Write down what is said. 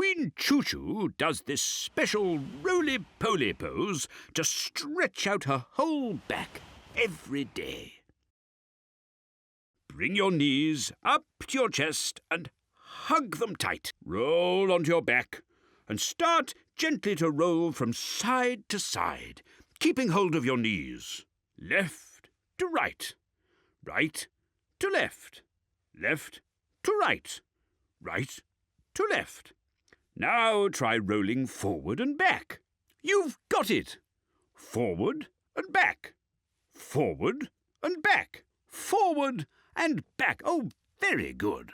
Queen Choo-Choo does this special roly-poly pose to stretch out her whole back every day. Bring your knees up to your chest and hug them tight. Roll onto your back and start gently to roll from side to side, keeping hold of your knees. Left to right, right to left, left to right, right to left. Now try rolling forward and back. You've got it. Forward and back, forward and back, forward and back. Oh, very good.